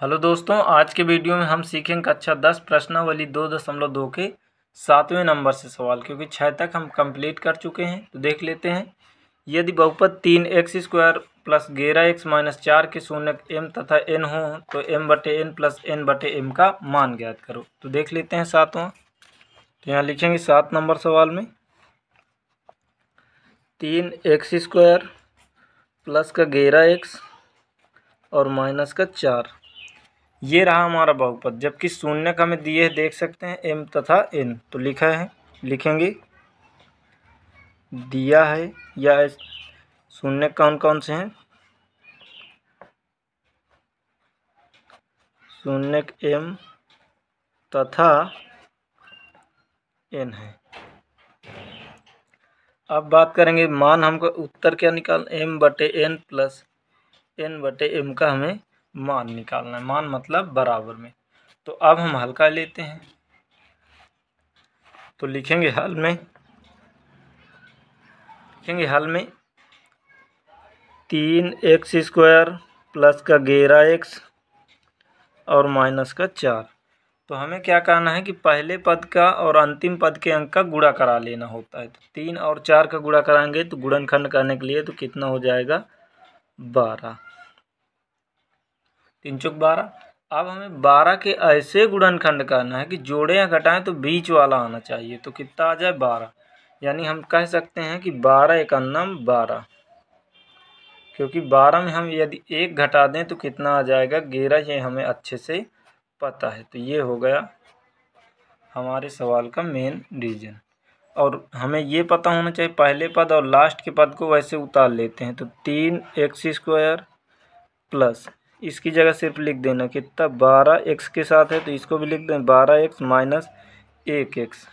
Hello दोस्तों, आज के वीडियो में हम सीखेंगे कक्षा 10 प्रश्नावली 2.2 के 7वें नंबर से सवाल, क्योंकि 6 तक हम कंप्लीट कर चुके हैं। तो देख लेते हैं। यदि बहुपद 3x² प्लस 11x माइनस 4 के शून्यक m तथा n हो तो m/n प्लस n/m का मान ज्ञात करो। तो देख लेते हैं 7वां। तो यहाँ लिखेंगे 7 नंबर सवाल में 3x² प्लस का 11x और माइनस का 4, ये रहा हमारा बहुपद। जबकि शून्यक हमें दिए हैं, देख सकते हैं m तथा n। तो लिखा है, लिखेंगे दिया है या शून्यक कौन कौन से हैं। शून्यक m तथा n है। अब बात करेंगे मान, हमको उत्तर क्या निकाल m/n प्लस n/m का हमें मान निकालना है। मान मतलब बराबर में। तो अब हम हल कर लेते हैं। तो लिखेंगे हल में 3x² प्लस का 11x और माइनस का 4। तो हमें क्या करना है कि पहले पद का और अंतिम पद के अंक का गुणा करा लेना होता है। तो 3 और 4 का गुणा कराएंगे तो गुणनखंड करने के लिए तो कितना हो जाएगा 12। 3 चौक 12। अब हमें 12 के ऐसे गुणनखंड करना है कि जोड़े या घटाएं तो बीच वाला आना चाहिए। तो कितना आ जाए 12। यानी हम कह सकते हैं कि 12 एकन्नम 12, क्योंकि 12 में हम यदि 1 घटा दें तो कितना आ जाएगा 11। ये हमें अच्छे से पता है। तो ये हो गया हमारे सवाल का मेन रीजन। और हमें ये पता होना चाहिए पहले पद और लास्ट के पद को वैसे उतार लेते हैं। तो 3x² प्लस, इसकी जगह सिर्फ लिख देना कितना 12x के साथ है तो इसको भी लिख दें 12x माइनस 1x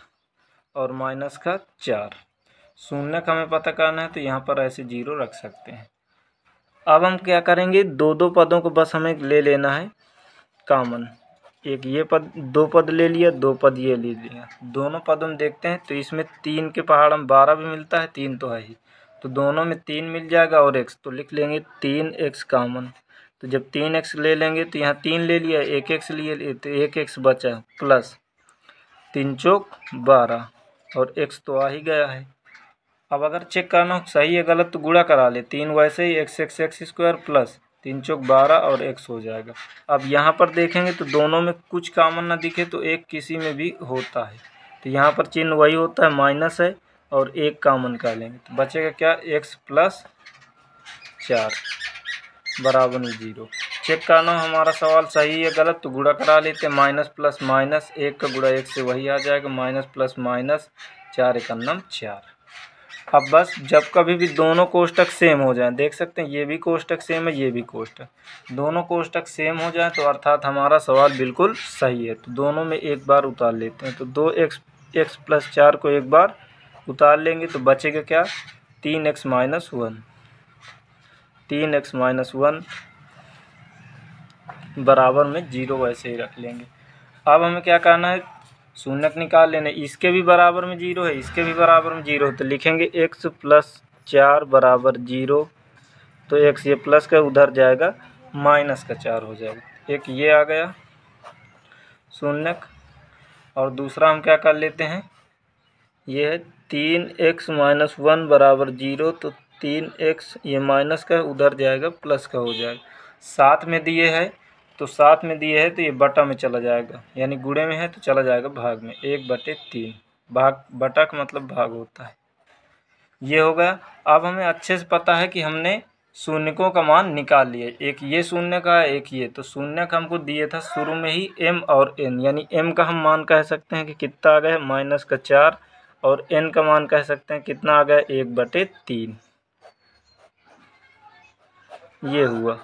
और माइनस का 4। शून्यक हमें पता करना है तो यहाँ पर ऐसे 0 रख सकते हैं। अब हम क्या करेंगे, दो पदों को बस हमें ले लेना है कॉमन। एक ये पद, 2 पद ले लिया, 2 पद ये ले लिया। दोनों पदों में देखते हैं तो इसमें 3 के पहाड़ में 12 भी मिलता है, 3 तो है ही। तो दोनों में 3 मिल जाएगा और x, तो लिख लेंगे 3x कॉमन। तो जब 3x ले लेंगे तो यहाँ 3 ले लिया, 1x लिए तो 1x बचा प्लस 3 चौक 12 और x तो आ ही गया है। अब अगर चेक करना हो सही है गलत तो गुणा करा ले। 3 वैसे ही x² प्लस 3 चौक 12 और x हो जाएगा। अब यहाँ पर देखेंगे तो दोनों में कुछ कॉमन ना दिखे तो एक किसी में भी होता है। तो यहाँ पर चिन्ह वही होता है, माइनस है और एक कॉमन कर लेंगे तो बचेगा क्या x प्लस 4 बराबर में 0। चेक करना हमारा सवाल सही है गलत तो गुणा करा लेते हैं। माइनस प्लस माइनस 1 का गुणा 1 से वही आ जाएगा, माइनस प्लस माइनस 4 एकन्नम 4। अब बस जब कभी भी दोनों कोष्टक सेम हो जाएं, देख सकते हैं ये भी कोष्टक सेम है, ये भी कोष्टक, दोनों कोष्टक सेम हो जाएं तो अर्थात हमारा सवाल बिल्कुल सही है। तो दोनों में एक बार उतार लेते हैं। तो 2x प्लस 4 को एक बार उतार लेंगे तो बचेगा क्या 3x माइनस 1। 3x माइनस 1 बराबर में 0 वैसे ही रख लेंगे। अब हमें क्या करना है, शून्यक निकाल लेने। इसके भी बराबर में 0 है, इसके भी बराबर में 0 है। तो लिखेंगे x प्लस 4 बराबर 0। तो x ये प्लस का उधर जाएगा, माइनस का 4 हो जाएगा। एक ये आ गया शून्यक। और दूसरा हम क्या कर लेते हैं, ये है 3x माइनस 1 बराबर 0। तो 3x ये माइनस का उधर जाएगा, प्लस का हो जाएगा। साथ में दिए है तो साथ में दिए है तो ये बटा में चला जाएगा, यानी गुणे में है तो चला जाएगा भाग में। 1/3 भाग, बटा का मतलब भाग होता है। ये हो गया। अब हमें अच्छे से पता है कि हमने शून्यकों का मान निकाल लिया। एक ये शून्य का है, एक ये। तो शून्य का हमको दिए था शुरू में ही m और n, यानी m का हम मान कह सकते हैं कि कितना आ गया माइनस का 4 और n का मान कह सकते हैं कितना आ गया 1/3। ये हुआ।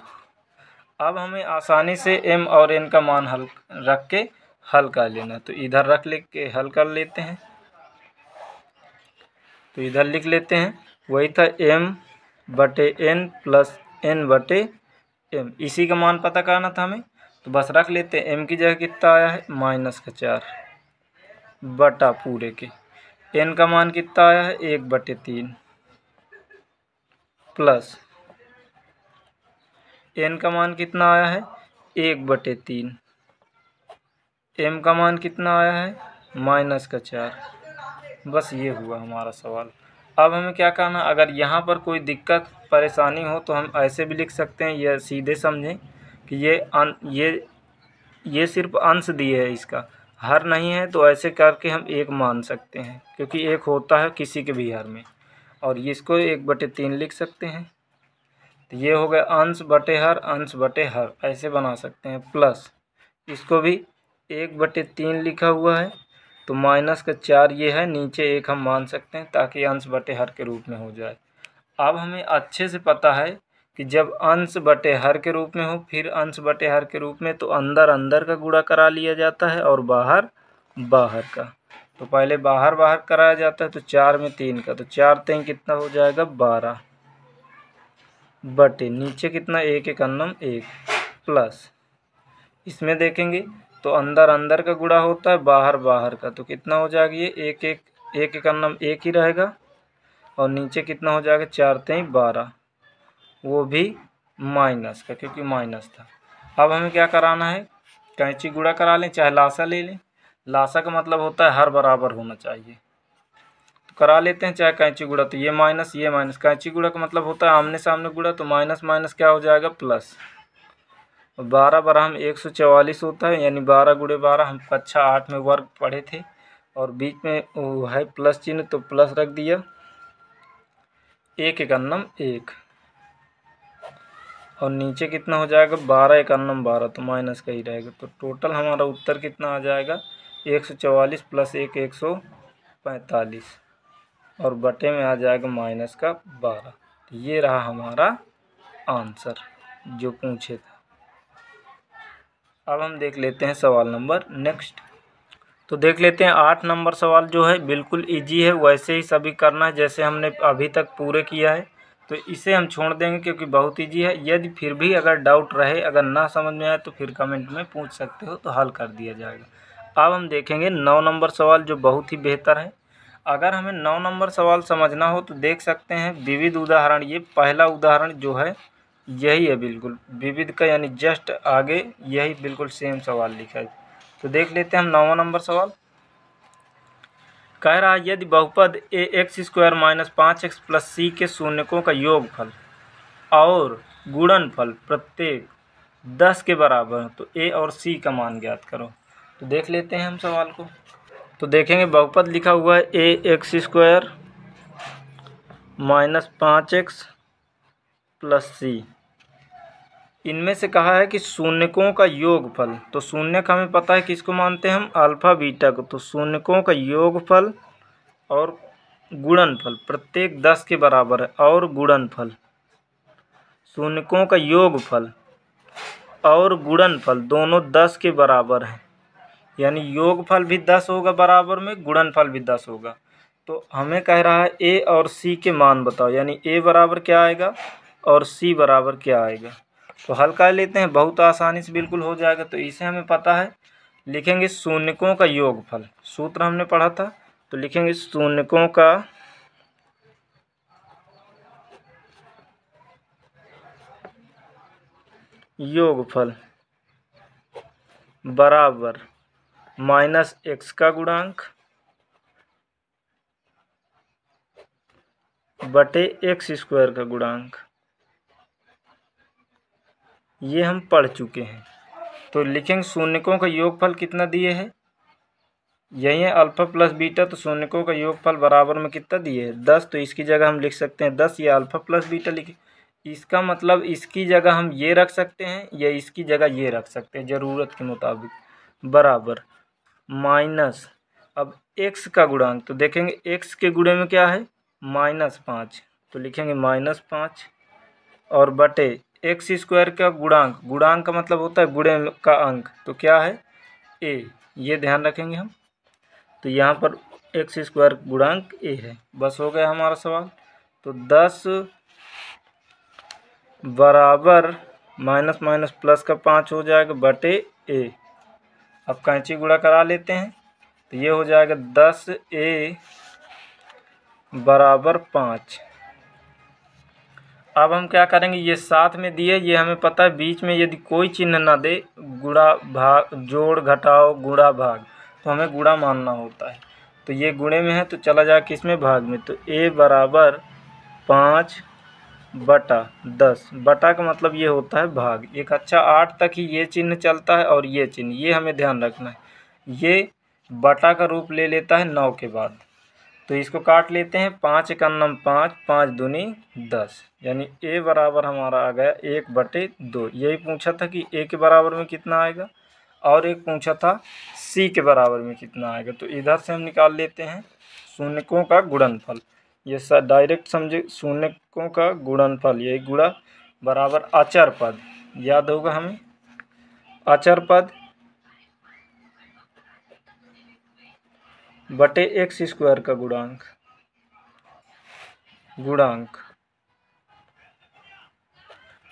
अब हमें आसानी से m और n का मान हल रख के हल कर लेना। तो इधर रख के हल कर लेते हैं। तो इधर लिख लेते हैं, वही था m/n प्लस n/m। इसी का मान पता करना था हमें, तो बस रख लेते हैं। m की जगह कितना आया है माइनस का 4 बटा पूरे के। n का मान कितना आया है 1/3 प्लस n का मान कितना आया है 1/3। m का मान कितना आया है -4। बस ये हुआ हमारा सवाल। अब हमें क्या करना, अगर यहाँ पर कोई दिक्कत परेशानी हो तो हम ऐसे भी लिख सकते हैं, यह सीधे समझें कि ये सिर्फ अंश दिए है, इसका हर नहीं है, तो ऐसे करके हम 1 मान सकते हैं क्योंकि 1 होता है किसी के भी हर में, और इसको 1/3 लिख सकते हैं। तो ये हो गया अंश बटे हर, ऐसे बना सकते हैं। प्लस इसको भी 1/3 लिखा हुआ है, तो -4 ये है, नीचे 1 हम मान सकते हैं ताकि अंश बटे हर के रूप में हो जाए। अब हमें अच्छे से पता है कि जब अंश बटे हर के रूप में हो, फिर अंश बटे हर के रूप में, तो अंदर अंदर का गुणा करा लिया जाता है और बाहर बाहर का। तो पहले बाहर बाहर कराया जाता है, तो 4 में 3 का, तो 4 3 कितना हो जाएगा 12 बटे नीचे कितना 1 1 1 प्लस इसमें देखेंगे तो अंदर अंदर का गुणा होता है बाहर बाहर का, तो कितना हो जाएगा ये 1 1 1 1 ही रहेगा, और नीचे कितना हो जाएगा 4 3 12, वो भी माइनस का क्योंकि माइनस था। अब हमें क्या कराना है, कैंची गुणा करा लें चाहे लासा ले लें। लासा का मतलब होता है हर बराबर होना चाहिए, तो करा लेते हैं चाहे कैंची गुणा। तो ये माइनस, कैंची गुणा का मतलब होता है आमने सामने गुणा, तो माइनस माइनस क्या हो जाएगा प्लस। 12 बराबर 144 होता है, यानी 12 × 12 हम कक्षा 8 में वर्ग पढ़े थे, और बीच में वो है प्लस चिन्ह, तो प्लस रख दिया। 1 1 1 और नीचे कितना हो जाएगा 12 1 12, तो माइनस का ही रहेगा। तो टोटल हमारा उत्तर कितना आ जाएगा 144 + 1 145, और बटे में आ जाएगा -12। तो ये रहा हमारा आंसर जो पूछे था। अब हम देख लेते हैं सवाल नंबर नेक्स्ट। तो देख लेते हैं 8 नंबर सवाल जो है बिल्कुल इजी है, वैसे ही सभी करना है जैसे हमने अभी तक पूरे किया है, तो इसे हम छोड़ देंगे क्योंकि बहुत इजी है। यदि फिर भी अगर डाउट रहे, अगर ना समझ में आए, तो फिर कमेंट में पूछ सकते हो, तो हल कर दिया जाएगा। अब हम देखेंगे 9 नंबर सवाल जो बहुत ही बेहतर है। अगर हमें 9 नंबर सवाल समझना हो तो देख सकते हैं विविध उदाहरण, ये पहला उदाहरण जो है यही है, बिल्कुल विविध का यानी जस्ट आगे यही बिल्कुल सेम सवाल लिखा है। तो देख लेते हैं हम 9वां नंबर सवाल। कह रहा है यदि बहुपद ax² - 5x + c के शून्यकों का योगफल और गुणनफल प्रत्येक 10 के बराबर है, तो a और c का मान ज्ञात करो। तो देख लेते हैं हम सवाल को। तो देखेंगे बहुपद लिखा हुआ है ax² - 5x + c। इनमें से कहा है कि शून्यकों का योगफल, तो शून्यक हमें पता है किसको मानते हैं हम, अल्फा बीटा को। तो शून्यकों का योगफल और गुणनफल प्रत्येक 10 के बराबर है, और गुणनफल, शून्यकों का योगफल और गुणनफल दोनों 10 के बराबर है, यानी योगफल भी 10 होगा बराबर में, गुणनफल भी 10 होगा। तो हमें कह रहा है a और c के मान बताओ, यानी a बराबर क्या आएगा और c बराबर क्या आएगा। तो हल कर लेते हैं, बहुत आसानी से बिल्कुल हो जाएगा। तो इसे हमें पता है, लिखेंगे शून्यकों का योगफल, सूत्र हमने पढ़ा था, तो लिखेंगे शून्यकों का योगफल बराबर -x का गुणांक बटे x² का गुणांक। ये हम पढ़ चुके हैं। तो लिखेंगे शून्यकों का योगफल कितना दिए है, यही है अल्फा प्लस बीटा, तो शून्यकों का योगफल बराबर में कितना दिए है 10, तो इसकी जगह हम लिख सकते हैं 10, या अल्फा प्लस बीटा लिखे। इसका मतलब इसकी जगह हम ये रख सकते हैं या इसकी जगह ये रख सकते हैं ज़रूरत के मुताबिक, बराबर माइनस, अब x का गुणांक, तो देखेंगे x के गुणे में क्या है -5, तो लिखेंगे -5, और बटे x² का गुणांक, गुणांक का मतलब होता है गुणे का अंक, तो क्या है a, ये ध्यान रखेंगे हम। तो यहाँ पर x² गुणांक a है। बस हो गया हमारा सवाल। तो 10 बराबर माइनस प्लस का 5 हो जाएगा बटे a। अब कैंची गुणा करा लेते हैं, तो ये हो जाएगा 10a बराबर 5, अब हम क्या करेंगे, ये साथ में दिए, ये हमें पता है बीच में यदि कोई चिन्ह ना दे, गुणा भाग, जोड़ घटाओ गुणा भाग, तो हमें गुणा मानना होता है। तो ये गुणे में है तो चला जाए किस में, भाग में। तो a बराबर 5/10, बटा का मतलब ये होता है भाग। एक अच्छा 8 तक ही ये चिन्ह चलता है और ये चिन्ह, ये हमें ध्यान रखना है, ये बटा का रूप ले लेता है 9 के बाद। तो इसको काट लेते हैं, 5 एकन्नम 5, 5 दूनी 10, यानी a बराबर हमारा आ गया 1/2। यही पूछा था कि a के बराबर में कितना आएगा, और एक पूछा था c के बराबर में कितना आएगा। तो इधर से हम निकाल लेते हैं शून्यकों का गुणनफल। ये डायरेक्ट समझे, शून्यकों का गुणनफल, यही गुणा बराबर अचर पद, याद होगा हमें, अचर पद बटे एक्स स्क्वायर का गुणांक।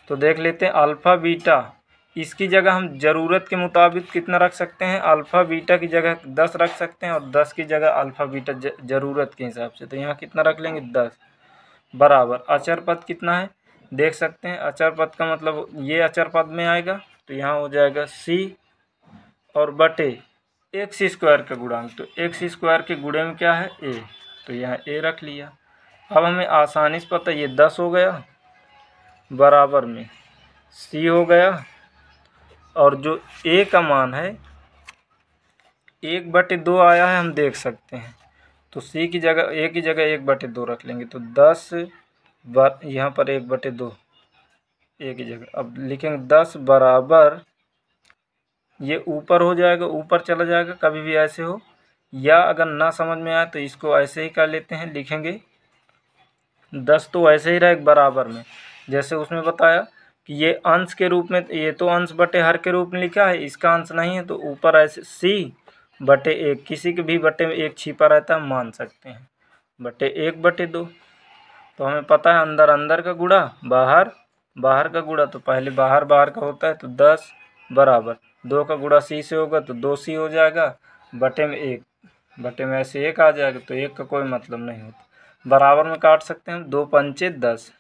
तो देख लेते हैं अल्फ़ा बीटा, इसकी जगह हम ज़रूरत के मुताबिक कितना रख सकते हैं, अल्फ़ा बीटा की जगह 10 रख सकते हैं और 10 की जगह अल्फ़ा बीटा ज़रूरत के हिसाब से। तो यहाँ कितना रख लेंगे, 10 बराबर अचर पद कितना है देख सकते हैं। अचर पद का मतलब ये अचर पद में आएगा, तो यहाँ हो जाएगा c और बटे एक्स स्क्वायर का गुणांक। तो एक्स स्क्वायर के गुणे में क्या है, a, तो यहाँ a रख लिया। अब हमें आसानी से पता, ये 10 हो गया बराबर में c हो गया, और जो a का मान है 1/2 आया है, हम देख सकते हैं। तो c की जगह, a की जगह 1/2 रख लेंगे, तो 10 यहाँ पर 1/2 a की जगह। अब लिखेंगे 10 बराबर, ये ऊपर हो जाएगा, ऊपर चला जाएगा, कभी भी ऐसे हो, या अगर ना समझ में आए तो इसको ऐसे ही कर लेते हैं, लिखेंगे 10 तो ऐसे ही रहेगा बराबर में, जैसे उसमें बताया कि ये अंश के रूप में, ये तो अंश बटे हर के रूप में लिखा है, इसका अंश नहीं है, तो ऊपर ऐसे c/1, किसी के भी बटे में 1 छिपा रहता है, मान सकते हैं, बटे 1/2। तो हमें पता है अंदर अंदर का गुणा, बाहर बाहर का गुणा, तो पहले बाहर बाहर का होता है, तो 10 बराबर 2 का गुणा c से होगा तो 2c हो जाएगा, बटे में 1, बटे में ऐसे 1 आ जाएगा, तो 1 का कोई मतलब नहीं होता। बराबर में काट सकते हैं, 2 पंचे 10,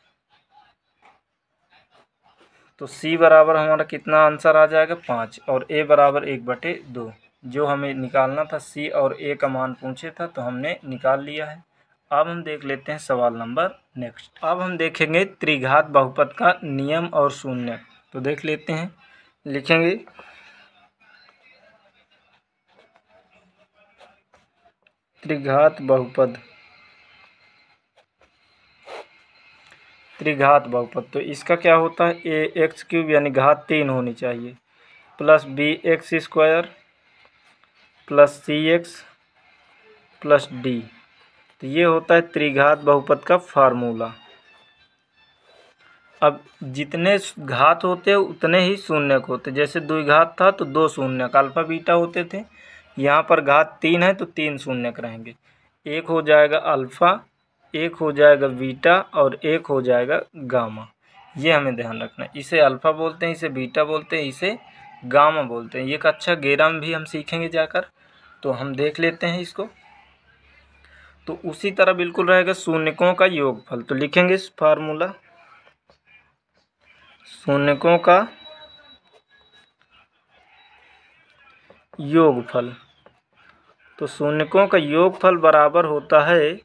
तो c बराबर हमारा कितना आंसर आ जाएगा, 5, और a बराबर 1/2। जो हमें निकालना था, c और a का मान पूछे था, तो हमने निकाल लिया है। अब हम देख लेते हैं सवाल नंबर नेक्स्ट। अब हम देखेंगे त्रिघात बहुपद का नियम और शून्य। तो देख लेते हैं, लिखेंगे त्रिघात बहुपद, त्रिघात बहुपद, तो इसका क्या होता है, ax³ यानी घात 3 होनी चाहिए, plus bx² plus cx plus d। तो ये होता है त्रिघात बहुपद का फार्मूला। अब जितने घात होते उतने ही शून्यक होते, जैसे द्विघात था तो 2 शून्यक अल्फा बीटा होते थे, यहाँ पर घात 3 है तो 3 शून्यक रहेंगे, एक हो जाएगा अल्फ़ा, एक हो जाएगा बीटा और एक हो जाएगा गामा। ये हमें ध्यान रखना है, इसे अल्फ़ा बोलते हैं, इसे बीटा बोलते हैं, इसे गामा बोलते हैं। ये एक अच्छा गेराम भी हम सीखेंगे जाकर, तो हम देख लेते हैं इसको। तो उसी तरह बिल्कुल रहेगा शून्यकों का योगफल। तो लिखेंगे इस फार्मूला, शून्यकों का योगफल। तो शून्यकों का योगफल बराबर होता है,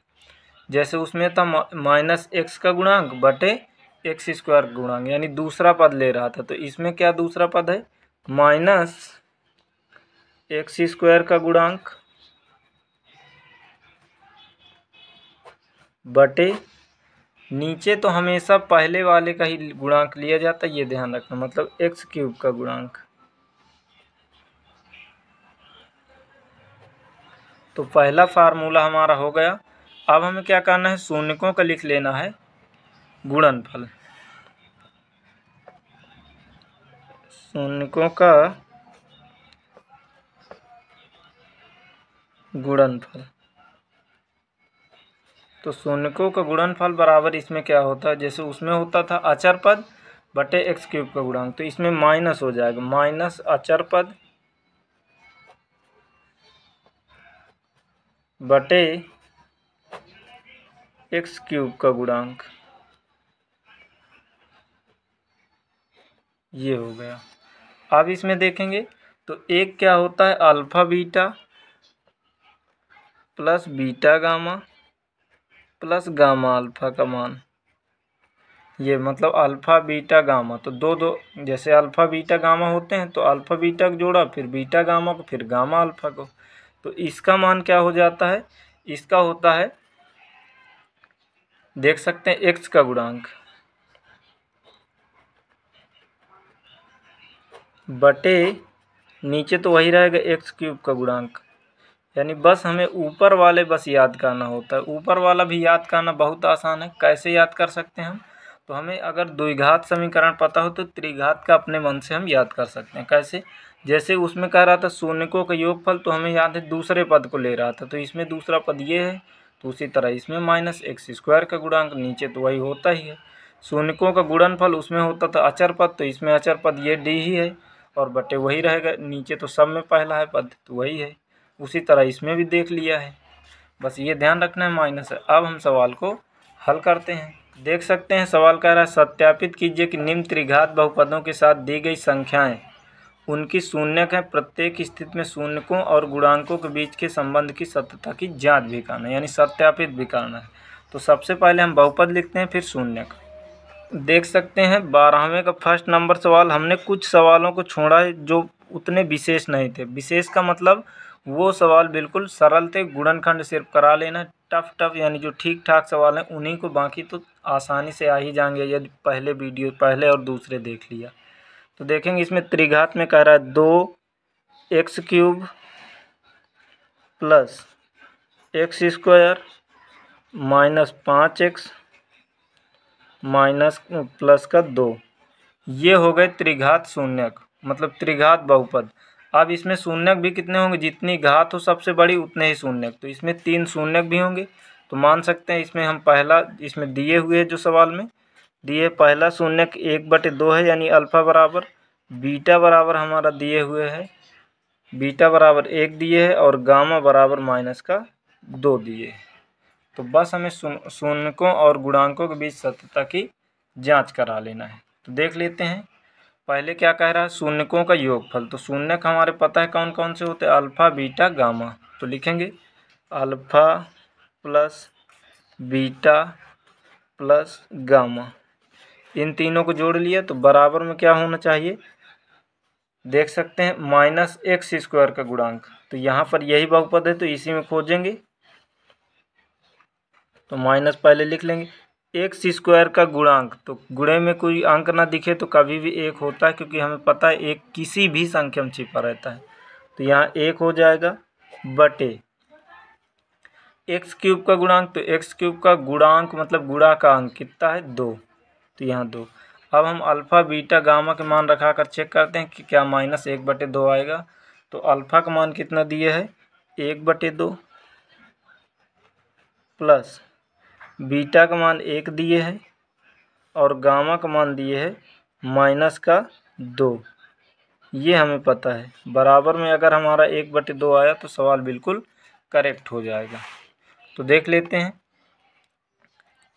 जैसे उसमें था -x का गुणांक बटे x² गुणांक, यानी दूसरा पद ले रहा था, तो इसमें क्या दूसरा पद है, -x² का गुणांक बटे, नीचे तो हमेशा पहले वाले का ही गुणांक लिया जाता है, ये ध्यान रखना, मतलब x³ का गुणांक। तो पहला फार्मूला हमारा हो गया। अब हमें क्या करना है, शून्यकों का लिख लेना है गुणनफल, शून्यकों का गुणनफल। तो शून्यकों का गुणनफल बराबर इसमें क्या होता है, जैसे उसमें होता था अचर पद बटे x³ का गुणांक, तो इसमें माइनस हो जाएगा, माइनस अचर पद बटे x³ का गुणांक। ये हो गया। अब इसमें देखेंगे तो एक क्या होता है alpha beta plus beta gamma plus gamma alpha का मान, ये मतलब अल्फ़ा बीटा गामा। तो दो जैसे अल्फ़ा बीटा गामा होते हैं तो अल्फ़ा बीटा को जोड़ा, फिर बीटा गामा को, फिर गामा अल्फ़ा को। तो इसका मान क्या हो जाता है, इसका होता है देख सकते हैं x का गुणांक बटे नीचे तो वही रहेगा x क्यूब का गुणांक। यानी बस हमें ऊपर वाले बस याद करना होता है। ऊपर वाला भी याद करना बहुत आसान है। कैसे याद कर सकते हैं हम, तो हमें अगर द्विघात समीकरण पता हो तो त्रिघात का अपने मन से हम याद कर सकते हैं। कैसे, जैसे उसमें कह रहा था शून्यकों का योगफल, तो हमें याद है दूसरे पद को ले रहा था, तो इसमें दूसरा पद ये है, तो उसी तरह इसमें माइनस एक्स स्क्वायर का गुणांक, नीचे तो वही होता ही है। शून्यकों का गुणनफल उसमें होता था अचर पद, तो इसमें अचर पद ये डी ही है, और बटे वही रहेगा, नीचे तो सब में पहला है पद तो वही है। उसी तरह इसमें भी देख लिया है, बस ये ध्यान रखना है माइनस है। अब हम सवाल को हल करते हैं। देख सकते हैं सवाल कह रहा है सत्यापित कीजिए कि निम्न त्रिघात बहुपदों के साथ दी गई संख्याएं उनकी शून्यक है, प्रत्येक स्थिति में शून्यकों और गुणांकों के बीच के संबंध की सत्यता की जांच भी करना है, यानी सत्यापित भी करना है। तो सबसे पहले हम बहुपद लिखते हैं, फिर शून्यक। देख सकते हैं 12वें का फर्स्ट नंबर सवाल, हमने कुछ सवालों को छोड़ा है जो उतने विशेष नहीं थे। विशेष का मतलब वो सवाल बिल्कुल सरल थे, गुणनखंड सिर्फ करा लेना। टफ यानी जो ठीक ठाक सवाल हैं उन्हीं को, बाकी तो आसानी से आ ही जाएंगे यदि पहले वीडियो पहले और दूसरे देख लिया। तो देखेंगे इसमें त्रिघात में कह रहा है 2x cube plus x square minus 5x minus plus का 2, ये हो गए त्रिघात शून्यक, मतलब त्रिघात बहुपद। अब इसमें शून्यक भी कितने होंगे, जितनी घात हो सबसे बड़ी उतने ही शून्यक, तो इसमें 3 शून्यक भी होंगे। तो मान सकते हैं इसमें हम पहला, इसमें दिए हुए जो सवाल में दिए पहला शून्यक 1/2 है, यानी अल्फ़ा बराबर बीटा बराबर हमारा दिए हुए है, बीटा बराबर 1 दिए है, और गामा बराबर माइनस का 2 दिए। तो बस हमें शून्यकों और गुणांकों के बीच सत्यता की जांच करा लेना है। तो देख लेते हैं पहले क्या कह रहा है, शून्यकों का योगफल। तो शून्यक हमारे पता है कौन कौन से होते हैं, अल्फ़ा बीटा गामा। तो लिखेंगे alpha plus beta plus gamma, इन तीनों को जोड़ लिया तो बराबर में क्या होना चाहिए, देख सकते हैं माइनस एक्स स्क्वायर का गुणांक। तो यहाँ पर यही बहुपद है तो इसी में खोजेंगे, तो माइनस पहले लिख लेंगे। एक्स स्क्वायर का गुणांक, तो गुणे में कोई अंक ना दिखे तो कभी भी एक होता है, क्योंकि हमें पता है एक किसी भी संख्या में छिपा रहता है। तो यहाँ एक हो जाएगा बटे एक्स क्यूब का गुणांक, तो एक्स क्यूब का गुणांक मतलब गुणा का अंक कितना है 2, तो यहाँ 2। अब हम अल्फ़ा बीटा गामा के मान रखा कर चेक करते हैं कि क्या माइनस 1/2 आएगा। तो अल्फ़ा का मान कितना दिए है 1/2 प्लस बीटा का मान 1 दिए है और गामा का मान दिए है माइनस का 2, ये हमें पता है। बराबर में अगर हमारा 1/2 आया तो सवाल बिल्कुल करेक्ट हो जाएगा। तो देख लेते हैं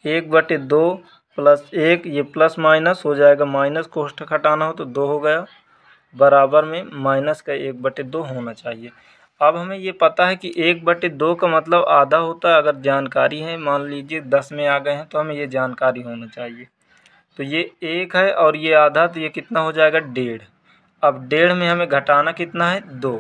1/2 प्लस 1, ये प्लस माइनस हो जाएगा, माइनस कोष्ठक हटाना हो तो 2 हो गया, बराबर में माइनस का 1/2 होना चाहिए। अब हमें ये पता है कि 1/2 का मतलब आधा होता है। अगर जानकारी है, मान लीजिए 10 में आ गए हैं तो हमें ये जानकारी होना चाहिए। तो ये 1 है और ये आधा, तो ये कितना हो जाएगा 1.5। अब 1.5 में हमें घटाना कितना है 2,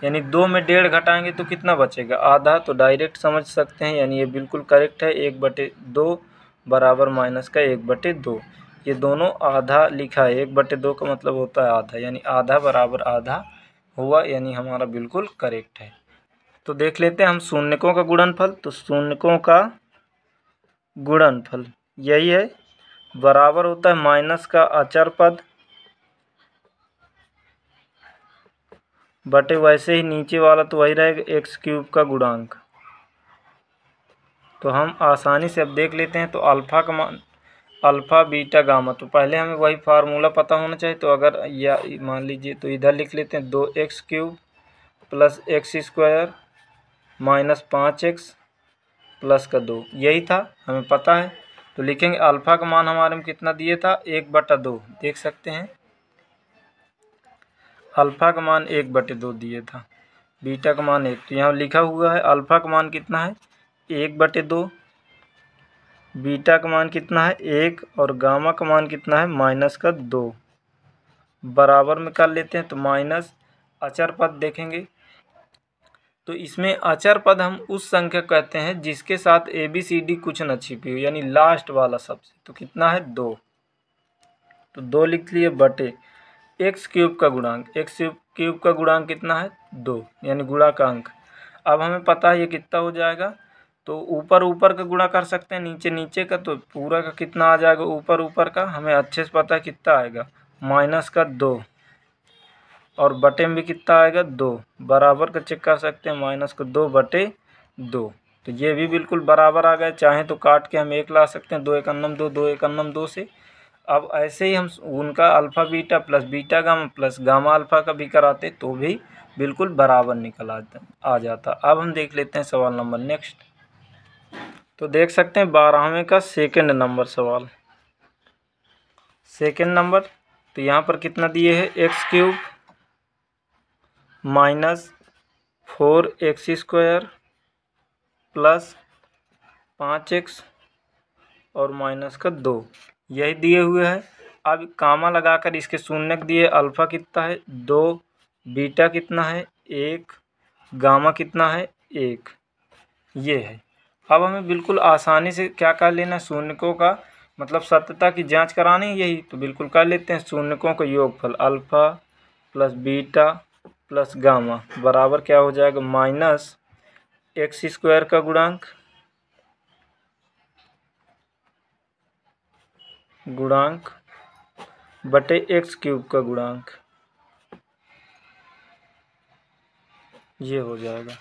यानी 2 में 1.5 घटाएंगे तो कितना बचेगा आधा। तो डायरेक्ट समझ सकते हैं, यानी ये बिल्कुल करेक्ट है। 1/2 बराबर माइनस का 1/2, ये दोनों आधा लिखा है। 1/2 का मतलब होता है आधा, यानी आधा बराबर आधा हुआ, यानी हमारा बिल्कुल करेक्ट है। तो देख लेते हैं हम शून्यकों का गुणनफल। तो शून्यकों का गुणनफल यही है, बराबर होता है माइनस का अचर पद बटे वैसे ही नीचे वाला तो वही रहेगा एक्स क्यूब का गुणांक। तो हम आसानी से अब देख लेते हैं। तो अल्फ़ा का मान अल्फ़ा बीटा गामा, तो पहले हमें वही फार्मूला पता होना चाहिए। तो अगर या मान लीजिए तो इधर लिख लेते हैं 2x cube plus x square minus 5x plus का 2, यही था हमें पता है। तो लिखेंगे अल्फ़ा का मान हमारे में कितना दिए था 1/2, देख सकते हैं अल्फ़ा का मान 1/2 दिए था, बीटा का मान 1। तो यहाँ लिखा हुआ है अल्फ़ा का मान कितना है 1/2, बीटा का मान कितना है 1 और गामा का मान कितना है -2। बराबर में कर लेते हैं तो माइनस अचर पद देखेंगे तो इसमें अचर पद हम उस संख्या कहते हैं जिसके साथ ABCD कुछ न छिपी हो, यानी लास्ट वाला सबसे। तो कितना है 2, तो 2 लिख लिए बटे x³ का गुणांक, x³ का गुणांक कितना है 2, यानी गुणा का अंक। अब हमें पता है ये कितना हो जाएगा, तो ऊपर ऊपर का गुणा कर सकते हैं, नीचे नीचे का, तो पूरा का कितना आ जाएगा ऊपर ऊपर का हमें अच्छे से पता है कितना आएगा -2, और बटे में भी कितना आएगा 2, बराबर का चेक कर सकते हैं -2/2। तो ये भी बिल्कुल बराबर आ गए, चाहे तो काट के हम 1 ला सकते हैं, 2 × 2 = 2, 2 × 2 से। अब ऐसे ही हम उनका alpha beta plus beta gamma plus gamma alpha का भी कराते तो भी बिल्कुल बराबर निकल आ जाता। अब हम देख लेते हैं सवाल नंबर नेक्स्ट। तो देख सकते हैं 12वें का सेकंड नंबर सवाल, सेकंड नंबर। तो यहाँ पर कितना दिए है x³ -4x² प्लस 5x और -2, यही दिए हुए हैं। अब कामा लगाकर इसके शून्यक दिए, अल्फ़ा कितना है 2, बीटा कितना है 1, गामा कितना है 1, ये है। अब हमें बिल्कुल आसानी से क्या कर लेना है, शून्यकों का मतलब सत्यता की जांच करानी है यही, तो बिल्कुल कर लेते हैं। शून्यकों का योगफल alpha plus beta plus gamma बराबर क्या हो जाएगा -x² का गुणांक बटे x³ का गुणांक, ये हो जाएगा।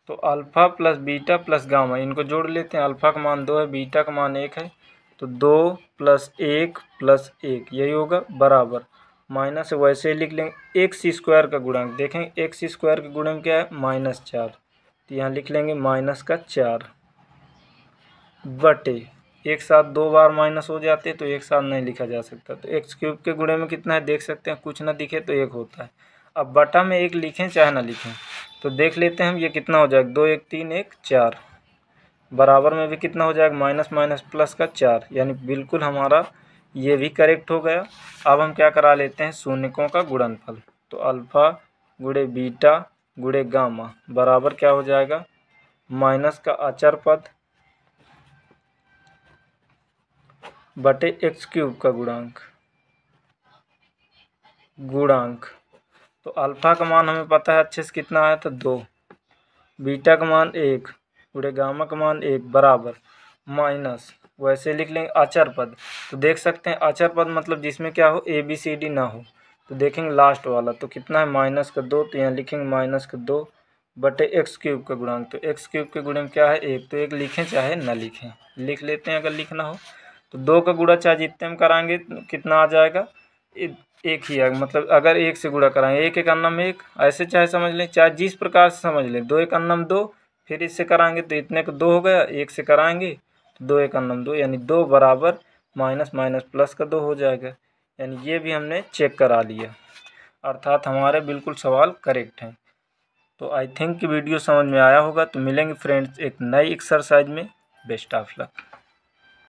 तो alpha plus beta plus gamma इनको जोड़ लेते हैं। अल्फ़ा का मान 2 है, बीटा का मान 1 है, तो 2 + 1 + 1 यही होगा बराबर माइनस वैसे ही लिख लेंगे x² का गुणांक। देखें x² का गुणांक क्या है -4, तो यहाँ लिख लेंगे -4 बटे, एक साथ 2 बार माइनस हो जाते हैं तो एक साथ नहीं लिखा जा सकता। तो x³ के गुणे में कितना है देख सकते हैं, कुछ ना दिखे तो 1 होता है। अब बटा में 1 लिखें चाहे ना लिखें, तो देख लेते हैं हम ये कितना हो जाएगा 2 × 1 = 3, 1 = 4, बराबर में भी कितना हो जाएगा माइनस माइनस प्लस का 4, यानी बिल्कुल हमारा ये भी करेक्ट हो गया। अब हम क्या करा लेते हैं शून्यकों का गुणनफल, तो अल्फ़ा गुणे बीटा गुणे गामा बराबर क्या हो जाएगा माइनस का अचर पद बटे x³ का गुणांक। तो अल्फ़ा का मान हमें पता है अच्छे से कितना आया था 2, बीटा का मान 1 गुणे गामा का मान 1 बराबर माइनस वैसे लिख लेंगे अचर पद। तो देख सकते हैं अचर पद मतलब जिसमें क्या हो ABCD ना हो, तो देखेंगे लास्ट वाला तो कितना है -2, तो यहाँ लिखेंगे -2 बटे x³ का गुणांक। तो x³ के गुणे में क्या है 1, तो 1 लिखें चाहे ना लिखें, लिख लेते हैं अगर लिखना हो। तो 2 का गुणा चाहे जितने में कराएंगे कितना आ जाएगा 1 ही आएगा, मतलब अगर 1 से गुणा कराएंगे 1 × 1 ऐसे चाहे समझ लें, चाहे जिस प्रकार से समझ लें। 2 × 2 फिर इससे कराएंगे तो इतने को 2 हो गया, 1 से कराएंगे तो 2 × 2 यानी 2 बराबर माइनस माइनस प्लस का 2 हो जाएगा, यानी ये भी हमने चेक करा लिया, अर्थात हमारे बिल्कुल सवाल करेक्ट हैं। तो आई थिंक कि वीडियो समझ में आया होगा। तो मिलेंगे फ्रेंड्स एक नई एक्सरसाइज में। Best of luck.